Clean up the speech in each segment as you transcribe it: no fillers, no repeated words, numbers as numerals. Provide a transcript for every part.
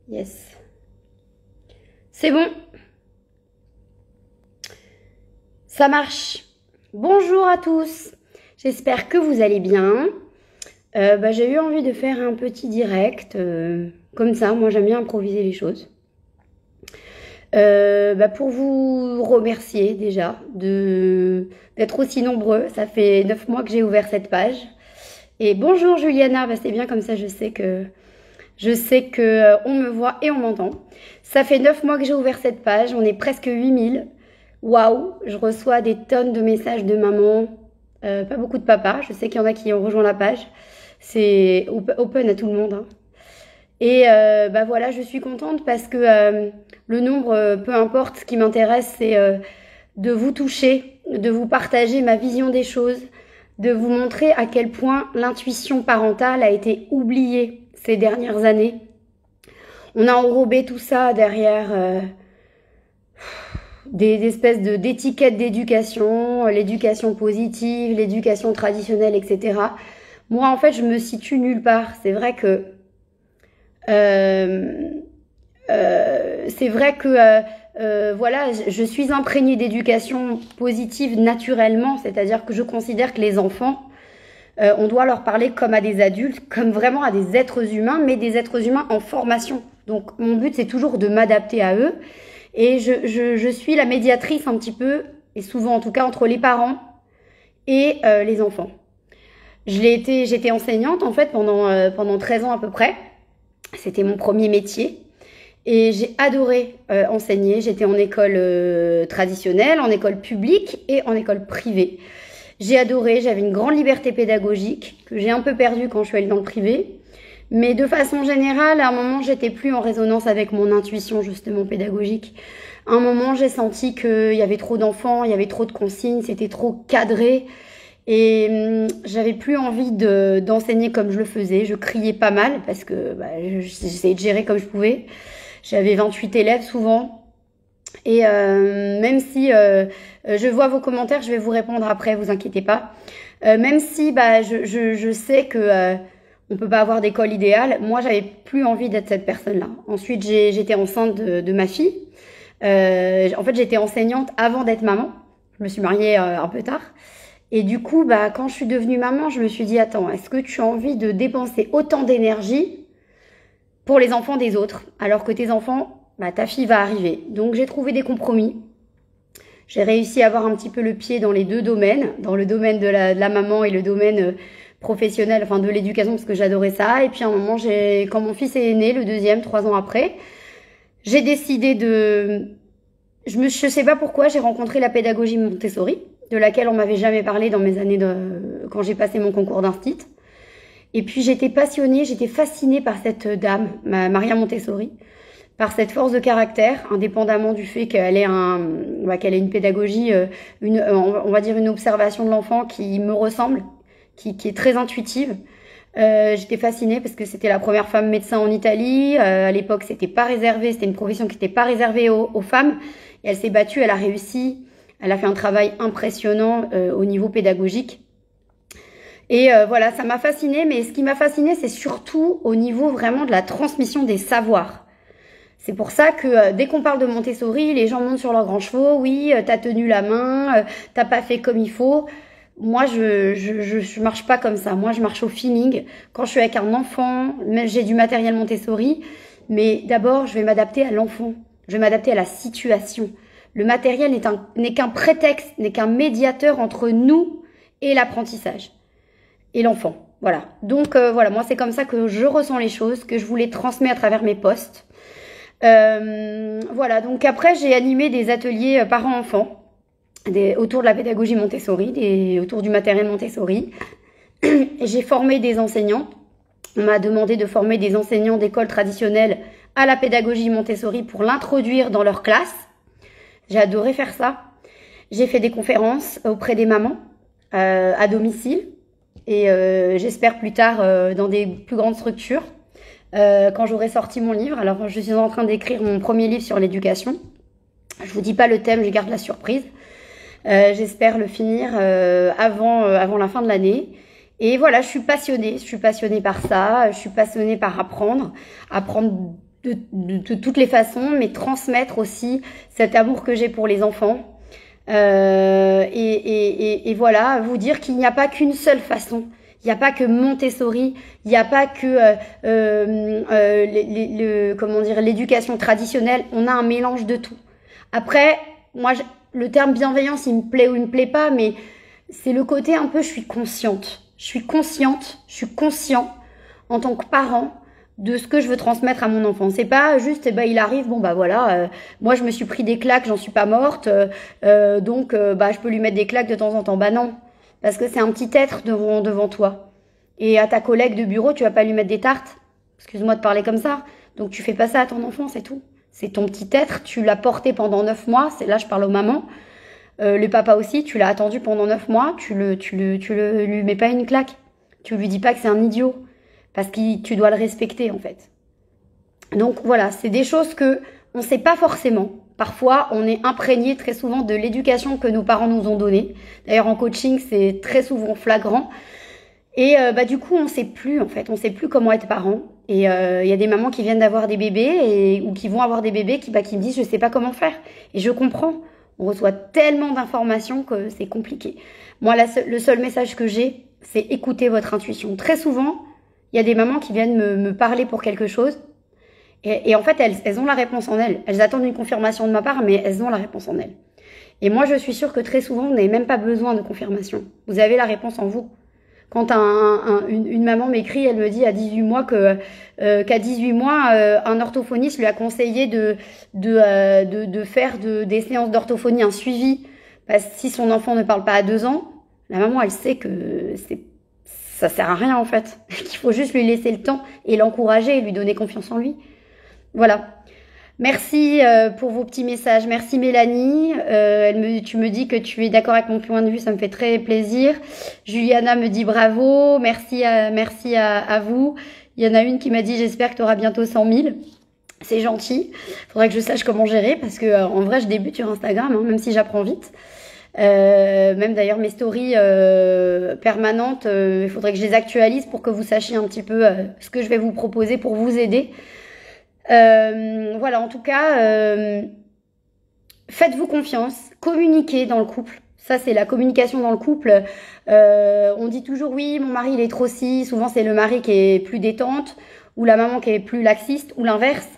Yes. C'est bon. Ça marche. Bonjour à tous. J'espère que vous allez bien. J'ai eu envie de faire un petit direct. Comme ça, moi j'aime bien improviser les choses. Pour vous remercier déjà d'être aussi nombreux. Ça fait 9 mois que j'ai ouvert cette page. Et bonjour Juliana, c'est bien comme ça, je sais que on me voit et on m'entend. Ça fait 9 mois que j'ai ouvert cette page, on est presque 8000. Waouh, je reçois des tonnes de messages de mamans, pas beaucoup de papas. Je sais qu'il y en a qui ont rejoint la page. C'est open à tout le monde, hein. Et voilà, je suis contente parce que le nombre, peu importe, ce qui m'intéresse, c'est de vous toucher, de vous partager ma vision des choses, de vous montrer à quel point l'intuition parentale a été oubliée ces dernières années. On a enrobé tout ça derrière des espèces d'étiquettes d'éducation, l'éducation positive, l'éducation traditionnelle, etc. Moi, en fait, je me situe nulle part. C'est vrai que voilà, je suis imprégnée d'éducation positive naturellement, c'est-à-dire que je considère que les enfants, on doit leur parler comme à des adultes, comme vraiment à des êtres humains, mais des êtres humains en formation. Donc mon but, c'est toujours de m'adapter à eux. Et je suis la médiatrice un petit peu, et souvent en tout cas, entre les parents et les enfants. J'étais enseignante en fait pendant 13 ans à peu près. C'était mon premier métier. Et j'ai adoré enseigner. J'étais en école traditionnelle, en école publique et en école privée. J'ai adoré, j'avais une grande liberté pédagogique que j'ai un peu perdue quand je suis allée dans le privé. Mais de façon générale, à un moment, j'étais plus en résonance avec mon intuition justement pédagogique. À un moment, j'ai senti qu'il y avait trop d'enfants, il y avait trop de consignes, c'était trop cadré. Et j'avais plus envie d'enseigner comme je le faisais. Je criais pas mal parce que j'essayais de gérer comme je pouvais. J'avais 28 élèves souvent. Et même si je vois vos commentaires, je vais vous répondre après, vous inquiétez pas. Même si je sais que on peut pas avoir d'école idéale, moi j'avais plus envie d'être cette personne-là. Ensuite j'étais enceinte de ma fille. En fait j'étais enseignante avant d'être maman. Je me suis mariée un peu tard. Et du coup, quand je suis devenue maman, je me suis dit, attends, est-ce que tu as envie de dépenser autant d'énergie pour les enfants des autres, alors que tes enfants, ta fille va arriver. Donc j'ai trouvé des compromis. J'ai réussi à avoir un petit peu le pied dans les deux domaines, dans le domaine de la maman et le domaine professionnel, enfin de l'éducation, parce que j'adorais ça. Et puis à un moment, quand mon fils est né, le deuxième, 3 ans après, j'ai décidé je sais pas pourquoi, j'ai rencontré la pédagogie Montessori, de laquelle on m'avait jamais parlé dans mes années quand j'ai passé mon concours d'instit. Et puis j'étais passionnée, j'étais fascinée par cette dame, Maria Montessori, par cette force de caractère, indépendamment du fait qu'elle ait qu'elle ait une pédagogie, on va dire une observation de l'enfant qui me ressemble, qui est très intuitive. J'étais fascinée parce que c'était la première femme médecin en Italie. À l'époque, c'était une profession qui n'était pas réservée aux femmes. Et elle s'est battue, elle a réussi. Elle a fait un travail impressionnant au niveau pédagogique. Et voilà, ça m'a fascinée. Mais ce qui m'a fascinée, c'est surtout au niveau vraiment de la transmission des savoirs. C'est pour ça que dès qu'on parle de Montessori, les gens montent sur leurs grands chevaux. Oui, t'as tenu la main, t'as pas fait comme il faut. Moi, je marche pas comme ça. Moi, je marche au feeling. Quand je suis avec un enfant, j'ai du matériel Montessori. Mais d'abord, je vais m'adapter à l'enfant. Je vais m'adapter à la situation. Le matériel n'est qu'un prétexte, n'est qu'un médiateur entre nous et l'apprentissage. Et l'enfant. Voilà. Donc, voilà, moi, c'est comme ça que je ressens les choses, que je voulais transmettre à travers mes posts. Voilà. Donc, après, j'ai animé des ateliers parents-enfants autour de la pédagogie Montessori, autour du matériel Montessori. J'ai formé des enseignants. On m'a demandé de former des enseignants d'école traditionnelle à la pédagogie Montessori pour l'introduire dans leur classe. J'ai adoré faire ça. J'ai fait des conférences auprès des mamans à domicile et j'espère plus tard dans des plus grandes structures quand j'aurai sorti mon livre. Alors je suis en train d'écrire mon premier livre sur l'éducation. Je vous dis pas le thème, je garde la surprise. J'espère le finir avant la fin de l'année. Et voilà, je suis passionnée par ça. Je suis passionnée par apprendre de toutes les façons, mais transmettre aussi cet amour que j'ai pour les enfants. Et voilà, vous dire qu'il n'y a pas qu'une seule façon. Il n'y a pas que Montessori, il n'y a pas que comment dire, l'éducation traditionnelle. On a un mélange de tout. Après, moi, le terme bienveillance, il me plaît ou il me plaît pas, mais c'est le côté un peu, je suis consciente. Je suis consciente, je suis conscient en tant que parent de ce que je veux transmettre à mon enfant. C'est pas juste, il arrive, bon bah voilà, moi je me suis pris des claques, j'en suis pas morte, donc je peux lui mettre des claques de temps en temps. Bah non, parce que c'est un petit être devant toi. Et à ta collègue de bureau, tu vas pas lui mettre des tartes. Excuse-moi de parler comme ça. Donc tu fais pas ça à ton enfant, c'est tout. C'est ton petit être, tu l'as porté pendant 9 mois, c'est là je parle aux mamans. Le papa aussi, tu l'as attendu pendant 9 mois, tu lui mets pas une claque. Tu lui dis pas que c'est un idiot. Parce que tu dois le respecter, en fait. Donc, voilà, c'est des choses que on sait pas forcément. Parfois, on est imprégné très souvent de l'éducation que nos parents nous ont donnée. D'ailleurs, en coaching, c'est très souvent flagrant. Et du coup, on sait plus, en fait. On sait plus comment être parent. Et il y a des mamans qui viennent d'avoir des bébés ou qui vont avoir des bébés qui me disent « je sais pas comment faire ». Et je comprends. On reçoit tellement d'informations que c'est compliqué. Moi, le seul message que j'ai, c'est écouter votre intuition. Très souvent, il y a des mamans qui viennent me parler pour quelque chose. Et en fait, elles ont la réponse en elles. Elles attendent une confirmation de ma part, mais elles ont la réponse en elles. Et moi, je suis sûre que très souvent, vous n'avez même pas besoin de confirmation. Vous avez la réponse en vous. Quand une maman m'écrit, elle me dit à 18 mois qu'à 18 mois, un orthophoniste lui a conseillé de faire des séances d'orthophonie, un suivi. Parce que si son enfant ne parle pas à 2 ans, la maman, elle sait que ça sert à rien en fait. Qu'il faut juste lui laisser le temps et l'encourager et lui donner confiance en lui. Voilà. Merci pour vos petits messages. Merci Mélanie. Tu me dis que tu es d'accord avec mon point de vue, ça me fait très plaisir. Juliana me dit bravo. Merci à vous. Il y en a une qui m'a dit j'espère que tu auras bientôt 100 000. C'est gentil. Faudrait que je sache comment gérer parce que en vrai je débute sur Instagram, même si j'apprends vite. Même d'ailleurs mes stories permanentes, il faudrait que je les actualise pour que vous sachiez un petit peu ce que je vais vous proposer pour vous aider. Voilà, en tout cas, faites-vous confiance, communiquez dans le couple. Ça, c'est la communication dans le couple. On dit toujours oui, mon mari il est trop si. Souvent, c'est le mari qui est plus détente ou la maman qui est plus laxiste ou l'inverse.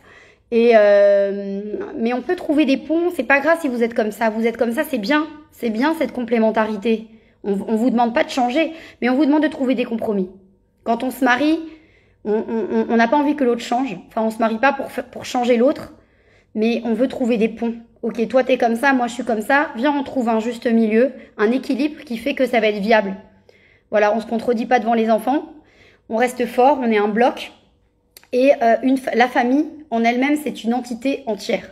Mais on peut trouver des ponts. C'est pas grave si vous êtes comme ça. Vous êtes comme ça, c'est bien. C'est bien cette complémentarité. On vous demande pas de changer, mais on vous demande de trouver des compromis. Quand on se marie, on n'a pas envie que l'autre change. Enfin, on se marie pas pour changer l'autre, mais on veut trouver des ponts. Ok, toi t'es comme ça, moi je suis comme ça. Viens, on trouve un juste milieu, un équilibre qui fait que ça va être viable. Voilà, on se contredit pas devant les enfants. On reste fort, on est un bloc. Et la famille, en elle-même, c'est une entité entière.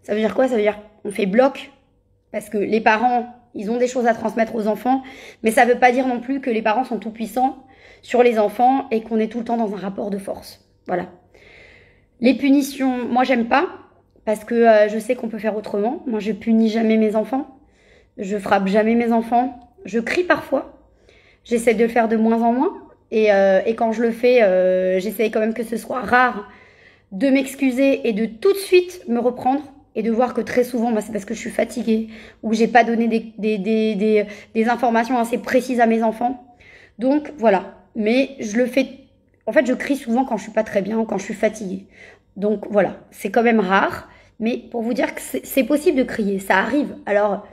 Ça veut dire quoi? Ça veut dire qu'on fait bloc, parce que les parents, ils ont des choses à transmettre aux enfants, mais ça veut pas dire non plus que les parents sont tout puissants sur les enfants et qu'on est tout le temps dans un rapport de force. Voilà. Les punitions, moi j'aime pas, parce que je sais qu'on peut faire autrement. Moi je punis jamais mes enfants, je frappe jamais mes enfants, je crie parfois, j'essaie de le faire de moins en moins, et quand je le fais, j'essaie quand même que ce soit rare de m'excuser et de tout de suite me reprendre, et de voir que très souvent, c'est parce que je suis fatiguée, ou que j'ai pas donné des informations assez précises à mes enfants. Donc voilà. Mais je le fais, en fait je crie souvent quand je suis pas très bien ou quand je suis fatiguée. Donc voilà, c'est quand même rare, mais pour vous dire que c'est possible de crier, ça arrive. Alors,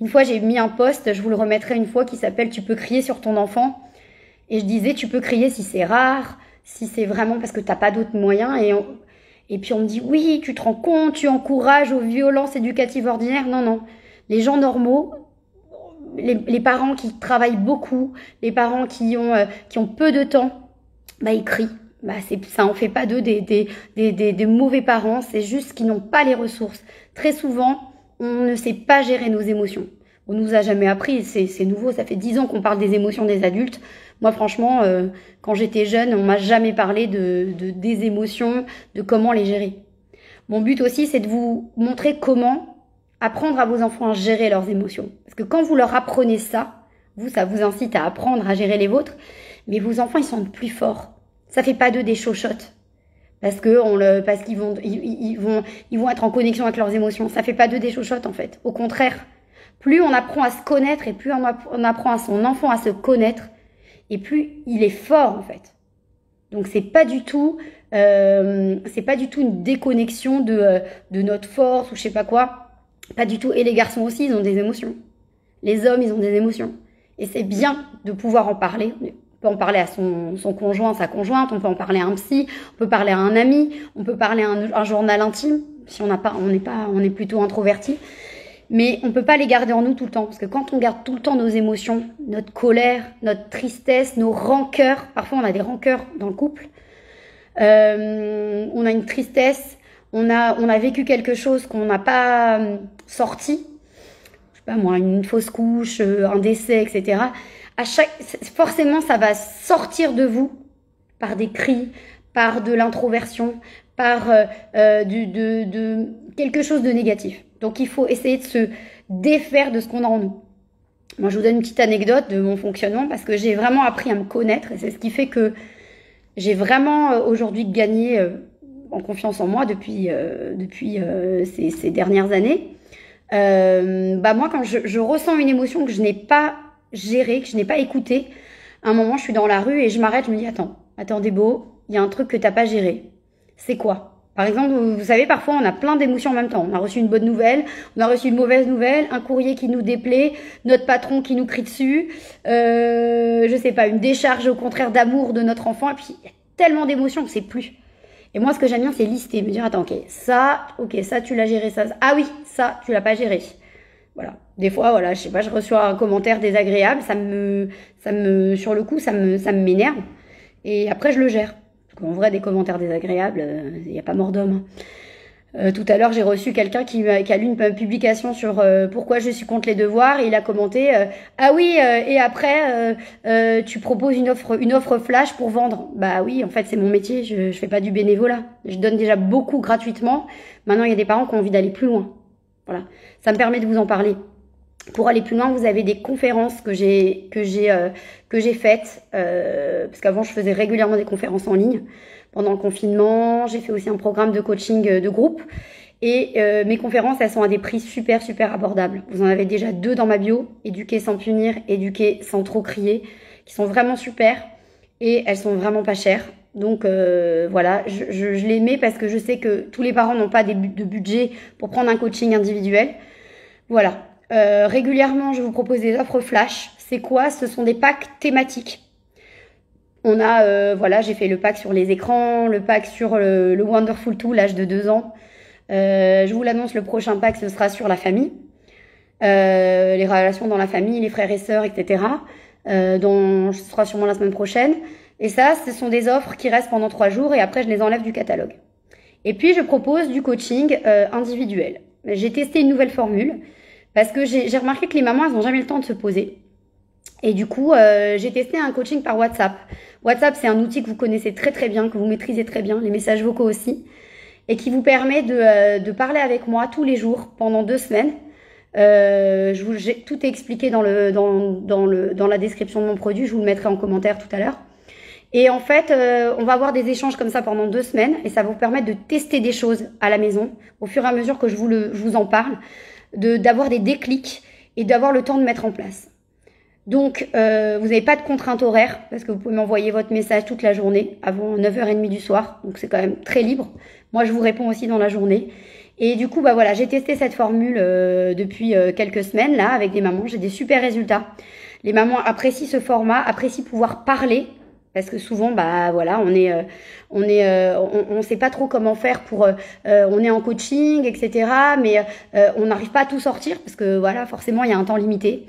une fois j'ai mis un post, je vous le remettrai une fois, qui s'appelle « Tu peux crier sur ton enfant ». Et je disais, tu peux crier si c'est rare, si c'est vraiment parce que t'as pas d'autres moyens. Et puis on me dit, oui, tu te rends compte, tu encourages aux violences éducatives ordinaires. Non, non, les gens normaux, les parents qui travaillent beaucoup, les parents qui ont peu de temps, ils crient. Ça en fait pas d'eux des mauvais parents, c'est juste qu'ils n'ont pas les ressources. Très souvent, on ne sait pas gérer nos émotions. On nous a jamais appris, c'est nouveau, ça fait 10 ans qu'on parle des émotions des adultes. Moi, franchement, quand j'étais jeune, on m'a jamais parlé des émotions, de comment les gérer. Mon but aussi, c'est de vous montrer comment apprendre à vos enfants à gérer leurs émotions. Parce que quand vous leur apprenez ça vous incite à apprendre à gérer les vôtres, mais vos enfants, ils sont plus forts. Ça fait pas d'eux des chochottes. parce qu'ils vont être en connexion avec leurs émotions. Ça fait pas d'eux des chochottes en fait. Au contraire, plus on apprend à se connaître et plus on apprend à son enfant à se connaître, et plus il est fort en fait. Donc c'est pas du tout une déconnexion de notre force ou je sais pas quoi. Pas du tout. Et les garçons aussi, ils ont des émotions. Les hommes, ils ont des émotions. Et c'est bien de pouvoir en parler. On peut en parler à son conjoint, sa conjointe, on peut en parler à un psy, on peut parler à un ami, on peut parler à un journal intime, si on est plutôt introverti. Mais on peut pas les garder en nous tout le temps. Parce que quand on garde tout le temps nos émotions, notre colère, notre tristesse, nos rancœurs, parfois on a des rancœurs dans le couple, on a une tristesse, on a vécu quelque chose qu'on n'a pas sorti, je sais pas moi, une fausse couche, un décès, etc. Forcément, ça va sortir de vous par des cris, par de l'introversion, par quelque chose de négatif. Donc, il faut essayer de se défaire de ce qu'on a en nous. Moi, je vous donne une petite anecdote de mon fonctionnement parce que j'ai vraiment appris à me connaître et c'est ce qui fait que j'ai vraiment aujourd'hui gagné en confiance en moi depuis ces dernières années. Moi, quand je ressens une émotion que je n'ai pas gérée, que je n'ai pas écoutée, à un moment, je suis dans la rue et je m'arrête, je me dis attends Débo, il y a un truc que t'as pas géré. C'est quoi? Par exemple, vous savez, parfois, on a plein d'émotions en même temps. On a reçu une bonne nouvelle, on a reçu une mauvaise nouvelle, un courrier qui nous déplaît, notre patron qui nous crie dessus, je sais pas, une décharge au contraire d'amour de notre enfant. Et puis, il y a tellement d'émotions que c'est plus. Et moi, ce que j'aime bien, c'est lister, me dire, attends, ça, tu l'as géré, ça. Ah oui, ça, tu l'as pas géré. Voilà. Des fois, voilà, je sais pas, je reçois un commentaire désagréable, sur le coup, ça m'énerve. Et après, je le gère. En vrai, des commentaires désagréables, il n'y a pas mort d'homme. Tout à l'heure, j'ai reçu quelqu'un qui a lu une publication sur pourquoi je suis contre les devoirs et il a commenté ah oui, et après tu proposes une offre flash pour vendre. Bah oui, en fait, c'est mon métier, je fais pas du bénévolat. Je donne déjà beaucoup gratuitement. Maintenant, il y a des parents qui ont envie d'aller plus loin. Voilà, ça me permet de vous en parler. Pour aller plus loin, vous avez des conférences que j'ai faites parce qu'avant je faisais régulièrement des conférences en ligne. Pendant le confinement, j'ai fait aussi un programme de coaching de groupe et mes conférences, elles sont à des prix super abordables. Vous en avez déjà 2 dans ma bio, éduquer sans punir, éduquer sans trop crier, qui sont vraiment super et elles sont vraiment pas chères. Donc voilà, je les mets parce que je sais que tous les parents n'ont pas de budget pour prendre un coaching individuel. Voilà. Régulièrement, je vous propose des offres flash. C'est quoi? Ce sont des packs thématiques. On a, j'ai fait le pack sur les écrans, le pack sur le Wonderful Tool, l'âge de 2 ans. Je vous l'annonce, le prochain pack, ce sera sur la famille. Les relations dans la famille, les frères et sœurs, etc. Ce sera sûrement la semaine prochaine. Et ça, ce sont des offres qui restent pendant 3 jours et après, je les enlève du catalogue. Et puis, je propose du coaching individuel. J'ai testé une nouvelle formule. Parce que j'ai remarqué que les mamans, elles n'ont jamais le temps de se poser. Et du coup, j'ai testé un coaching par WhatsApp. WhatsApp, c'est un outil que vous connaissez très bien, que vous maîtrisez très bien, les messages vocaux aussi, et qui vous permet de parler avec moi tous les jours pendant 2 semaines. Tout est expliqué dans la description de mon produit. Je vous le mettrai en commentaire tout à l'heure. Et en fait, on va avoir des échanges comme ça pendant 2 semaines, et ça va vous permettre de tester des choses à la maison au fur et à mesure que je vous en parle. D'avoir des déclics et d'avoir le temps de mettre en place. Donc, vous n'avez pas de contrainte horaire parce que vous pouvez m'envoyer votre message toute la journée avant 9h30 du soir. Donc, c'est quand même très libre. Moi, je vous réponds aussi dans la journée. Et du coup, voilà, j'ai testé cette formule depuis quelques semaines là avec des mamans. J'ai des super résultats. Les mamans apprécient ce format, apprécient pouvoir parler. Parce que souvent, on sait pas trop comment faire pour, on est en coaching, etc. Mais on n'arrive pas à tout sortir parce que voilà, forcément, il y a un temps limité.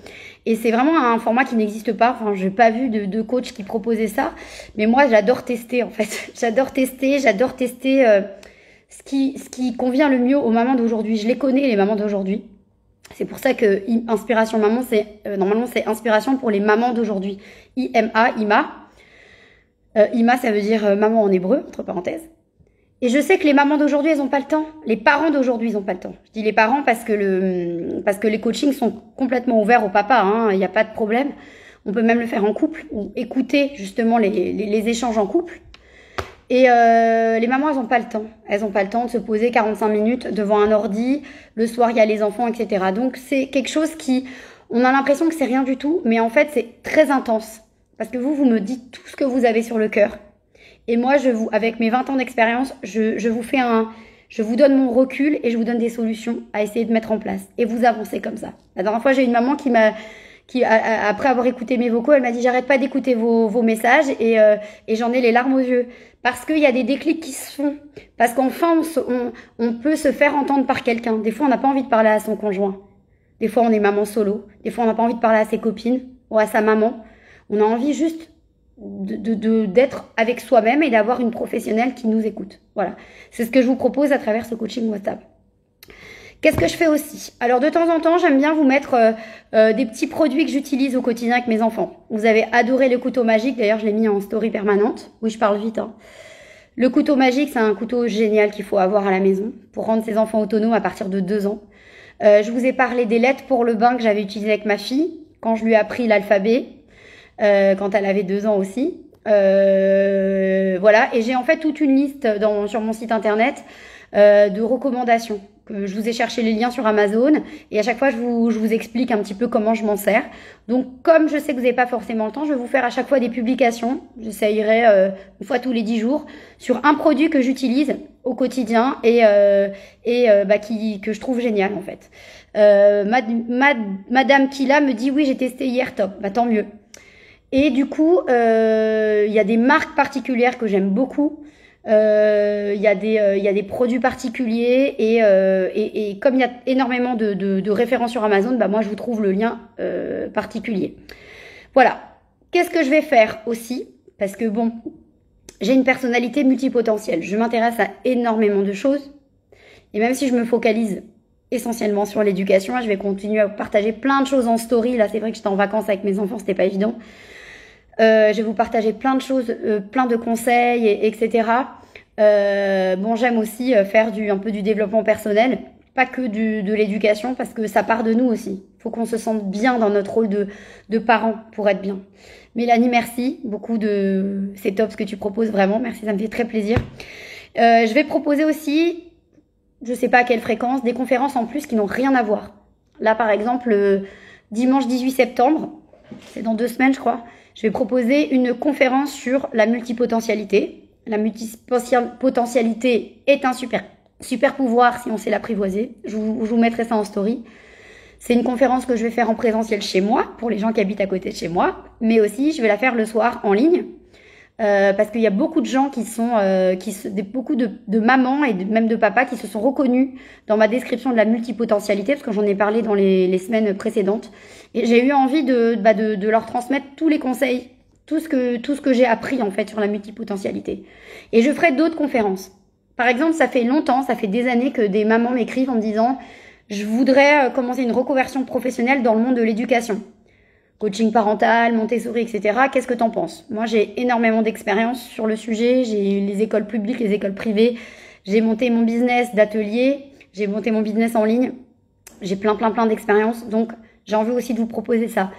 Et c'est vraiment un format qui n'existe pas. Enfin, j'ai pas vu de coach qui proposait ça. Mais moi, j'adore tester en fait. J'adore tester ce qui convient le mieux aux mamans d'aujourd'hui. Je les connais les mamans d'aujourd'hui. C'est pour ça que Inspiration Maman, normalement c'est inspiration pour les mamans d'aujourd'hui. IMA. Ima, ça veut dire maman en hébreu, entre parenthèses. Et je sais que les mamans d'aujourd'hui, elles n'ont pas le temps. Les parents d'aujourd'hui, ils n'ont pas le temps. Je dis les parents parce que les coachings sont complètement ouverts aux papas, hein, il n'y a pas de problème. On peut même le faire en couple ou écouter justement les échanges en couple. Et les mamans, elles n'ont pas le temps. Elles n'ont pas le temps de se poser 45 minutes devant un ordi. Le soir, il y a les enfants, etc. Donc, c'est quelque chose qui... On a l'impression que c'est rien du tout, mais en fait, c'est très intense. Parce que vous me dites tout ce que vous avez sur le cœur. Et moi, avec mes 20 ans d'expérience, je vous donne mon recul et je vous donne des solutions à essayer de mettre en place. Et vous avancez comme ça. La dernière fois, j'ai une maman après avoir écouté mes vocaux, elle m'a dit j'arrête pas d'écouter vos messages et j'en ai les larmes aux yeux. Parce qu'il y a des déclics qui se font. Parce qu'enfin, on peut se faire entendre par quelqu'un. Des fois, on n'a pas envie de parler à son conjoint. Des fois, on est maman solo. Des fois, on n'a pas envie de parler à ses copines ou à sa maman. On a envie juste d'être avec soi-même et d'avoir une professionnelle qui nous écoute. Voilà. C'est ce que je vous propose à travers ce coaching WhatsApp. Qu'est-ce que je fais aussi? Alors, de temps en temps, j'aime bien vous mettre des petits produits que j'utilise au quotidien avec mes enfants. Vous avez adoré le couteau magique. D'ailleurs, je l'ai mis en story permanente. Oui, je parle vite. Le couteau magique, c'est un couteau génial qu'il faut avoir à la maison pour rendre ses enfants autonomes à partir de 2 ans. Je vous ai parlé des lettres pour le bain que j'avais utilisé avec ma fille quand je lui ai appris l'alphabet, quand elle avait 2 ans aussi. Voilà, et j'ai en fait toute une liste sur mon site internet de recommandations. Je vous ai cherché les liens sur Amazon et à chaque fois je vous explique un petit peu comment je m'en sers. Donc comme je sais que vous n'avez pas forcément le temps, je vais vous faire à chaque fois des publications. J'essayerai une fois tous les 10 jours sur un produit que j'utilise au quotidien et que je trouve génial en fait. Madame Kila me dit oui, j'ai testé hier, top, bah tant mieux. Et du coup, il y a des marques particulières que j'aime beaucoup. Il y a des produits particuliers et comme il y a énormément de références sur Amazon, bah moi je vous trouve le lien particulier. Voilà. Qu'est-ce que je vais faire aussi? Parce que bon, j'ai une personnalité multipotentielle. Je m'intéresse à énormément de choses. Et même si je me focalise essentiellement sur l'éducation, je vais continuer à partager plein de choses en story. Là, c'est vrai que j'étais en vacances avec mes enfants, c'était pas évident. Je vais vous partager plein de choses, plein de conseils, etc. Bon, j'aime aussi faire un peu du développement personnel, pas que de l'éducation, parce que ça part de nous aussi. Il faut qu'on se sente bien dans notre rôle de parent pour être bien. Mélanie, merci beaucoup c'est top ce que tu proposes, vraiment. Merci, ça me fait très plaisir. Je vais proposer aussi, je sais pas à quelle fréquence, des conférences en plus qui n'ont rien à voir. Là, par exemple, dimanche 18 septembre, c'est dans 2 semaines, je crois, je vais proposer une conférence sur la multipotentialité. La multipotentialité est un super pouvoir si on sait l'apprivoiser. Je vous mettrai ça en story. C'est une conférence que je vais faire en présentiel chez moi, pour les gens qui habitent à côté de chez moi. Mais aussi, je vais la faire le soir en ligne. Parce qu'il y a beaucoup de gens beaucoup de mamans et même de papas qui se sont reconnus dans ma description de la multipotentialité, parce que j'en ai parlé dans les semaines précédentes. Et j'ai eu envie de leur transmettre tous les conseils, tout ce que j'ai appris en fait sur la multipotentialité. Et je ferai d'autres conférences. Par exemple, ça fait des années que des mamans m'écrivent en me disant « Je voudrais commencer une reconversion professionnelle dans le monde de l'éducation. » Coaching parental, Montessori, etc. Qu'est-ce que t'en penses? Moi, j'ai énormément d'expérience sur le sujet. J'ai eu les écoles publiques, les écoles privées. J'ai monté mon business d'atelier. J'ai monté mon business en ligne. J'ai plein d'expérience. Donc, j'ai envie aussi de vous proposer ça.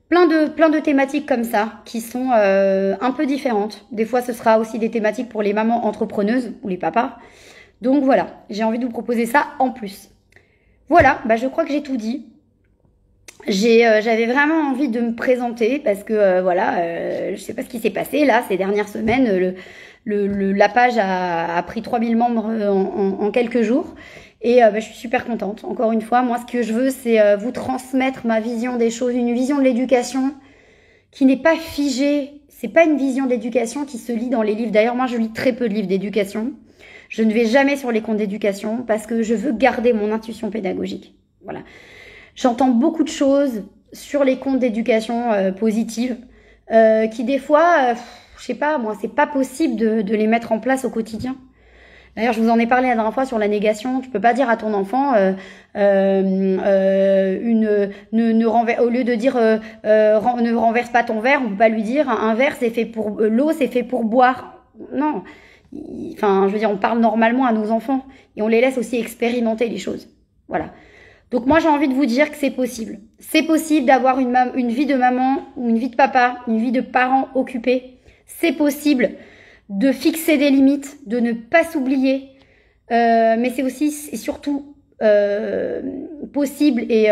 Plein de thématiques comme ça qui sont un peu différentes. Des fois, ce sera aussi des thématiques pour les mamans entrepreneuses ou les papas. Donc voilà, j'ai envie de vous proposer ça en plus. Voilà, bah, je crois que j'ai tout dit. J'avais vraiment envie de me présenter parce que je sais pas ce qui s'est passé là ces dernières semaines. La page a pris 3000 membres en quelques jours et je suis super contente. Encore une fois, moi ce que je veux c'est vous transmettre ma vision des choses, une vision de l'éducation qui n'est pas figée. C'est pas une vision d'éducation qui se lit dans les livres. D'ailleurs, moi je lis très peu de livres d'éducation. Je ne vais jamais sur les comptes d'éducation parce que je veux garder mon intuition pédagogique. Voilà. J'entends beaucoup de choses sur les comptes d'éducation positive qui des fois, je sais pas, moi, c'est pas possible de les mettre en place au quotidien. D'ailleurs, je vous en ai parlé la dernière fois sur la négation. Tu peux pas dire à ton enfant au lieu de dire ne renverse pas ton verre, on peut pas lui dire un verre c'est fait pour l'eau, c'est fait pour boire. Non. Enfin, je veux dire, on parle normalement à nos enfants et on les laisse aussi expérimenter les choses. Voilà. Donc moi, j'ai envie de vous dire que c'est possible. C'est possible d'avoir une vie de maman ou une vie de papa, une vie de parent occupé. C'est possible de fixer des limites, de ne pas s'oublier. Mais c'est aussi et surtout possible et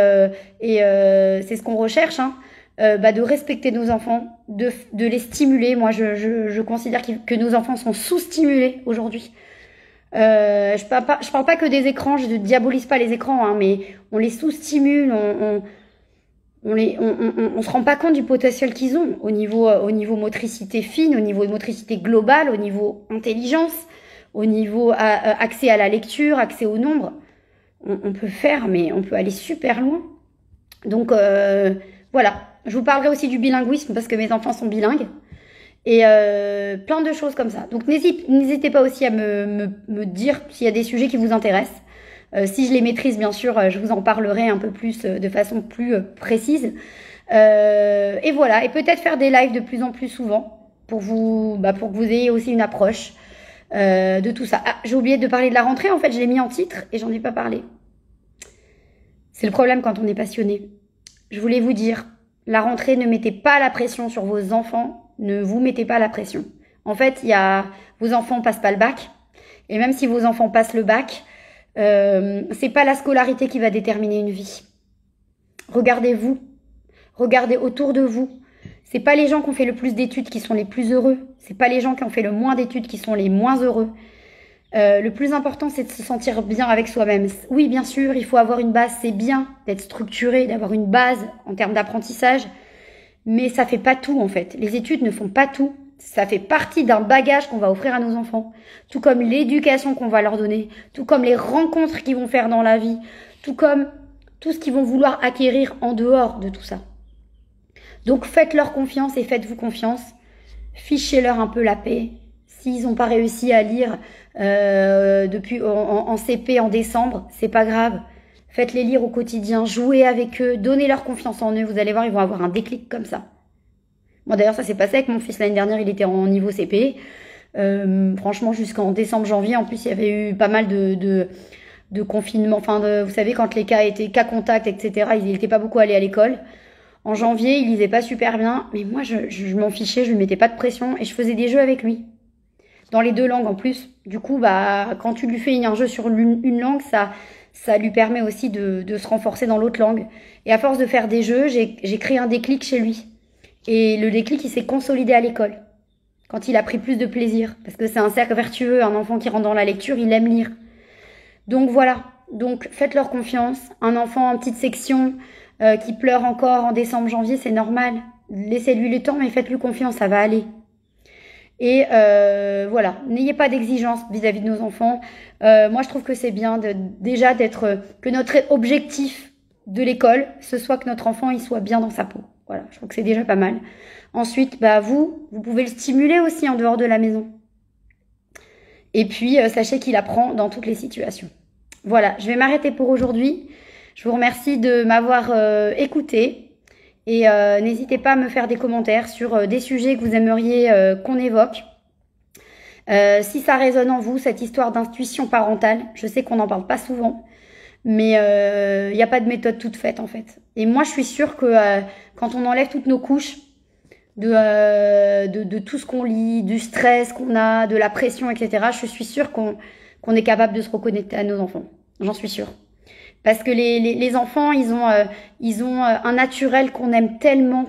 c'est ce qu'on recherche, hein, de respecter nos enfants, de les stimuler. Moi, je considère que nos enfants sont sous-stimulés aujourd'hui. Je parle pas que des écrans, je ne diabolise pas les écrans, hein, mais on les sous-stimule, on se rend pas compte du potentiel qu'ils ont au niveau motricité fine, au niveau motricité globale, au niveau intelligence, au niveau accès à la lecture, accès au nombre. On peut faire, mais on peut aller super loin. Donc voilà, je vous parlerai aussi du bilinguisme parce que mes enfants sont bilingues. Et plein de choses comme ça. Donc n'hésitez pas aussi à me dire s'il y a des sujets qui vous intéressent. Si je les maîtrise, bien sûr, je vous en parlerai un peu plus, de façon plus précise. Et voilà, et peut-être faire des lives de plus en plus souvent pour que vous ayez aussi une approche de tout ça. Ah, j'ai oublié de parler de la rentrée, en fait, je l'ai mis en titre et j'en ai pas parlé. C'est le problème quand on est passionné. Je voulais vous dire, la rentrée, ne mettez pas la pression sur vos enfants, ne vous mettez pas la pression. En fait, vos enfants passent pas le bac, et même si vos enfants passent le bac, c'est pas la scolarité qui va déterminer une vie. Regardez-vous, regardez autour de vous. C'est pas les gens qui ont fait le plus d'études qui sont les plus heureux. C'est pas les gens qui ont fait le moins d'études qui sont les moins heureux. Le plus important, c'est de se sentir bien avec soi-même. Oui, bien sûr, il faut avoir une base. C'est bien d'être structuré, d'avoir une base en termes d'apprentissage. Mais ça fait pas tout, en fait. Les études ne font pas tout. Ça fait partie d'un bagage qu'on va offrir à nos enfants. Tout comme l'éducation qu'on va leur donner. Tout comme les rencontres qu'ils vont faire dans la vie. Tout comme tout ce qu'ils vont vouloir acquérir en dehors de tout ça. Donc faites-leur confiance et faites-vous confiance. Fichez-leur un peu la paix. S'ils n'ont pas réussi à lire depuis en CP en décembre, c'est pas grave. Faites-les lire au quotidien, jouez avec eux, donnez-leur confiance en eux. Vous allez voir, ils vont avoir un déclic comme ça. Moi d'ailleurs, ça s'est passé avec mon fils l'année dernière, il était en niveau CP. Franchement, jusqu'en décembre, janvier, en plus, il y avait eu pas mal de confinement. Enfin, vous savez, quand les cas étaient cas contact, etc., il n'était pas beaucoup allé à l'école. En janvier, il lisait pas super bien, mais moi, je m'en fichais, je lui mettais pas de pression et je faisais des jeux avec lui. Dans les deux langues en plus. Du coup, quand tu lui fais un jeu sur une langue, ça lui permet aussi de se renforcer dans l'autre langue. Et à force de faire des jeux, j'ai créé un déclic chez lui. Et le déclic, il s'est consolidé à l'école. Quand il a pris plus de plaisir. Parce que c'est un cercle vertueux, un enfant qui rentre dans la lecture, il aime lire. Donc voilà. Donc faites-leur confiance. Un enfant en petite section qui pleure encore en décembre, janvier, c'est normal. Laissez-lui le temps, mais faites-lui confiance, ça va aller. Et voilà, n'ayez pas d'exigence vis-à-vis de nos enfants. Moi, je trouve que c'est bien que notre objectif de l'école, ce soit que notre enfant il soit bien dans sa peau. Voilà, je trouve que c'est déjà pas mal. Ensuite, vous pouvez le stimuler aussi en dehors de la maison. Et puis, sachez qu'il apprend dans toutes les situations. Voilà, je vais m'arrêter pour aujourd'hui. Je vous remercie de m'avoir écouté. Et n'hésitez pas à me faire des commentaires sur des sujets que vous aimeriez qu'on évoque. Si ça résonne en vous, cette histoire d'intuition parentale, je sais qu'on n'en parle pas souvent, mais il n'y a pas de méthode toute faite en fait. Et moi, je suis sûre que quand on enlève toutes nos couches de tout ce qu'on lit, du stress qu'on a, de la pression, etc., je suis sûre qu'on est capable de se reconnecter à nos enfants. J'en suis sûre. Parce que les enfants, ils ont un naturel qu'on aime tellement,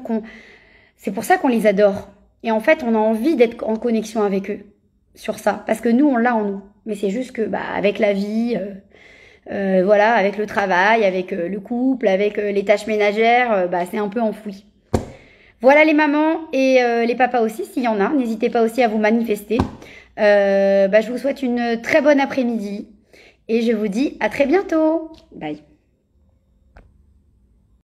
c'est pour ça qu'on les adore. Et en fait, on a envie d'être en connexion avec eux sur ça. Parce que nous, on l'a en nous. Mais c'est juste que, avec la vie, voilà, avec le travail, avec le couple, avec les tâches ménagères, c'est un peu enfoui. Voilà les mamans et les papas aussi, s'il y en a. N'hésitez pas aussi à vous manifester. Je vous souhaite une très bonne après-midi. Et je vous dis à très bientôt. Bye.